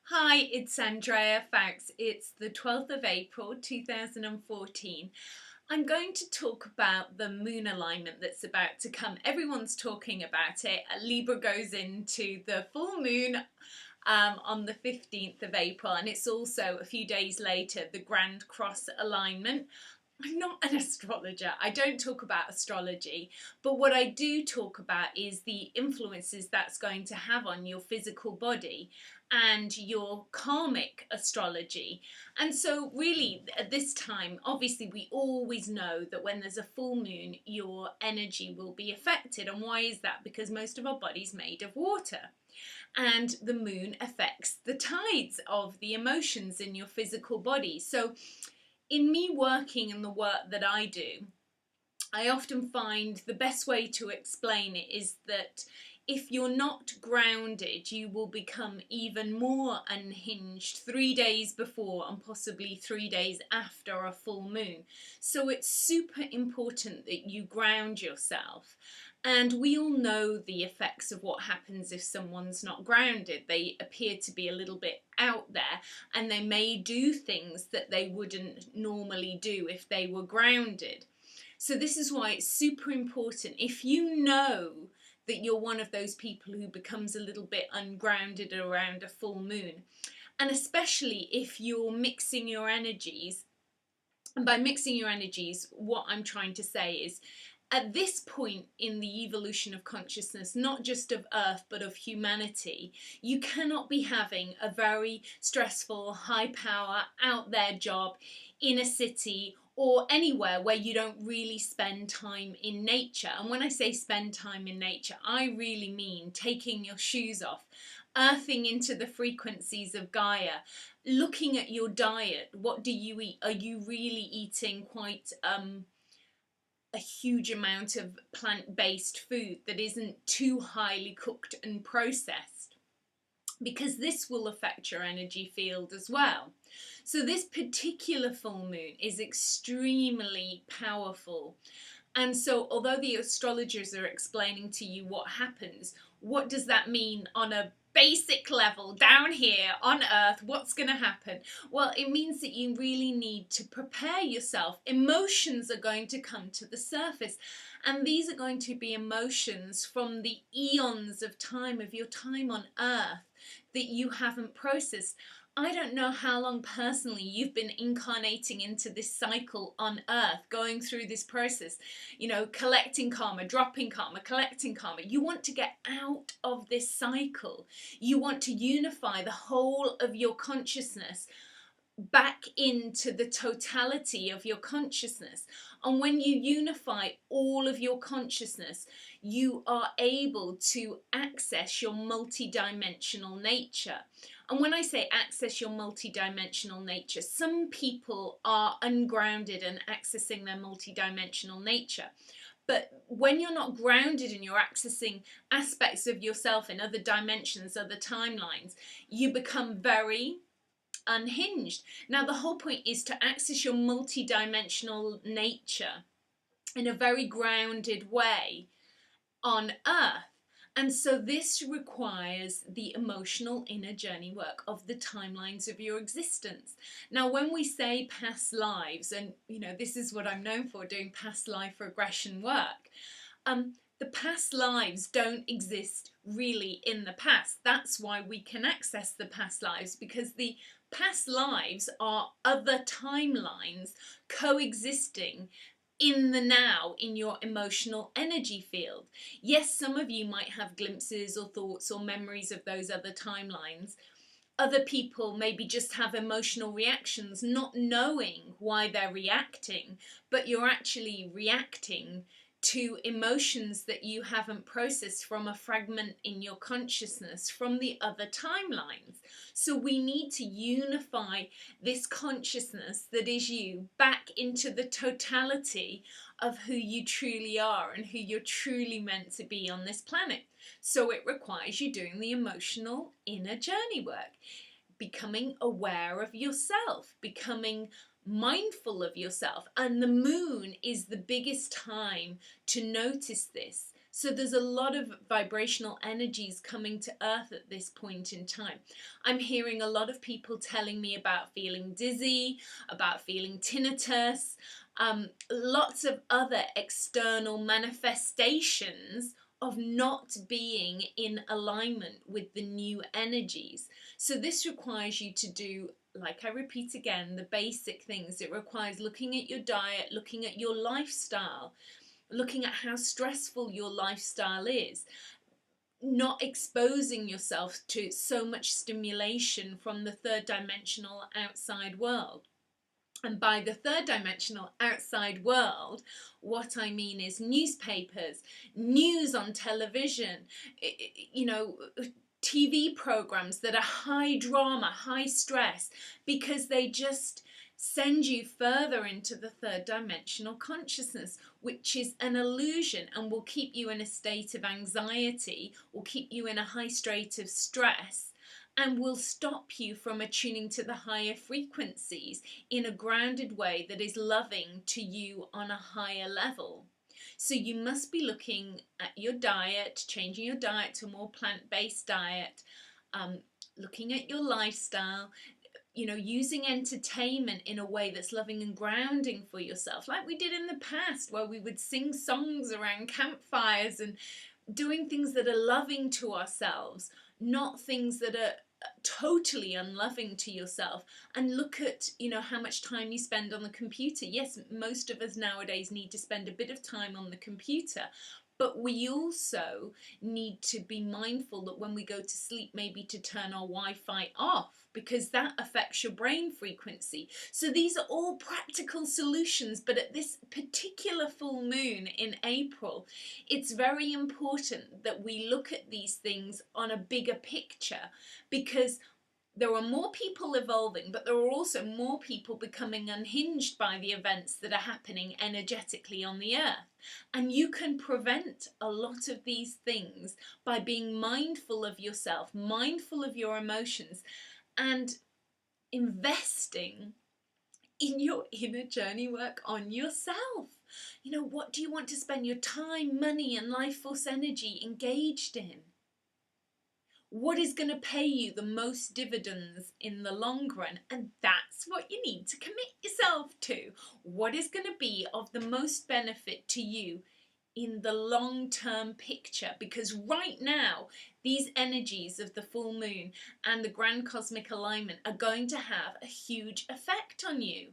Hi, it's Andrea Foulkes. It's the 12th of April 2014. I'm going to talk about the moon alignment that's about to come. Everyone's talking about it. Libra goes into the full moon on the 15th of April, and it's also a few days later the Grand Cross alignment. I'm not an astrologer. I don't talk about astrology, but what I do talk about is the influences that's going to have on your physical body and your karmic astrology. And so really at this time, obviously we always know that when there's a full moon, your energy will be affected. And why is that? Because most of our body's made of water. And the moon affects the tides of the emotions in your physical body. So in me working in the work that I do, I often find the best way to explain it is that if you're not grounded, you will become even more unhinged 3 days before and possibly 3 days after a full moon. So it's super important that you ground yourself. And we all know the effects of what happens if someone's not grounded. They appear to be a little bit out there, and they may do things that they wouldn't normally do if they were grounded. So this is why it's super important. If you know that you're one of those people who becomes a little bit ungrounded around a full moon, and especially if you're mixing your energies, and by mixing your energies, what I'm trying to say is, at this point in the evolution of consciousness, not just of Earth, but of humanity, you cannot be having a very stressful, high power, out there job in a city or anywhere where you don't really spend time in nature. And when I say spend time in nature, I really mean taking your shoes off, earthing into the frequencies of Gaia, looking at your diet. What do you eat? Are you really eating quite a huge amount of plant-based food that isn't too highly cooked and processed? Because this will affect your energy field as well. So this particular full moon is extremely powerful. And so although the astrologers are explaining to you what happens, what does that mean on a basic level down here on Earth? What's going to happen? Well, it means that you really need to prepare yourself. Emotions are going to come to the surface, and these are going to be emotions from the eons of time, of your time on Earth, that you haven't processed. I don't know how long personally you've been incarnating into this cycle on Earth, going through this process, collecting karma, dropping karma, collecting karma. You want to get out of this cycle. You want to unify the whole of your consciousness back into the totality of your consciousness. And when you unify all of your consciousness, you are able to access your multidimensional nature. And when I say access your multidimensional nature, some people are ungrounded and accessing their multidimensional nature. But when you're not grounded and you're accessing aspects of yourself in other dimensions, other timelines, you become very unhinged. Now, the whole point is to access your multidimensional nature in a very grounded way on Earth. And so this requires the emotional inner journey work of the timelines of your existence. Now, when we say past lives, and this is what I'm known for, doing past life regression work, the past lives don't exist really in the past. That's why we can access the past lives, because the past lives are other timelines coexisting in the now, in your emotional energy field. Yes, some of you might have glimpses or thoughts or memories of those other timelines. Other people maybe just have emotional reactions, not knowing why they're reacting, but you're actually reacting to emotions that you haven't processed from a fragment in your consciousness from the other timelines. So we need to unify this consciousness that is you back into the totality of who you truly are and who you're truly meant to be on this planet. So it requires you doing the emotional inner journey work, becoming aware of yourself, becoming mindful of yourself. And the moon is the biggest time to notice this. So there's a lot of vibrational energies coming to Earth at this point in time. I'm hearing a lot of people telling me about feeling dizzy, about feeling tinnitus, lots of other external manifestations of not being in alignment with the new energies. So this requires you to do, like I repeat again, the basic things. It requires looking at your diet, looking at your lifestyle, looking at how stressful your lifestyle is, not exposing yourself to so much stimulation from the third dimensional outside world. And by the third dimensional outside world, what I mean is newspapers, news on television, TV programs that are high drama, high stress, because they just send you further into the third dimensional consciousness, which is an illusion and will keep you in a state of anxiety, will keep you in a high state of stress, and will stop you from attuning to the higher frequencies in a grounded way that is loving to you on a higher level. So you must be looking at your diet, changing your diet to a more plant-based diet, looking at your lifestyle, using entertainment in a way that's loving and grounding for yourself, like we did in the past, where we would sing songs around campfires and doing things that are loving to ourselves, not things that are totally unloving to yourself. And look at how much time you spend on the computer. Yes, most of us nowadays need to spend a bit of time on the computer, but we also need to be mindful that when we go to sleep, maybe to turn our Wi-Fi off, because that affects your brain frequency. So these are all practical solutions, but at this particular full moon in April, it's very important that we look at these things on a bigger picture, because there are more people evolving, but there are also more people becoming unhinged by the events that are happening energetically on the earth. And you can prevent a lot of these things by being mindful of yourself, mindful of your emotions, and investing in your inner journey work on yourself. What do you want to spend your time, money, and life force energy engaged in? What is going to pay you the most dividends in the long run? And that's what you need to commit yourself to. What is going to be of the most benefit to you in the long-term picture? Because right now, these energies of the full moon and the grand cosmic alignment are going to have a huge effect on you.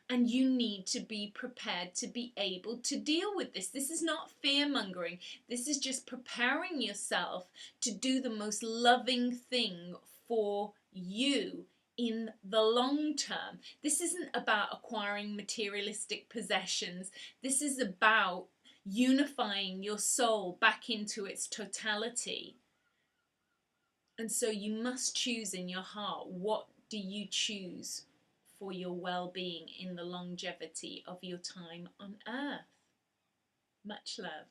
And you need to be prepared to be able to deal with this. This is not fear-mongering. This is just preparing yourself to do the most loving thing for you in the long term. This isn't about acquiring materialistic possessions. This is about unifying your soul back into its totality. And so you must choose in your heart, what do you choose for your well-being in the longevity of your time on earth? Much love.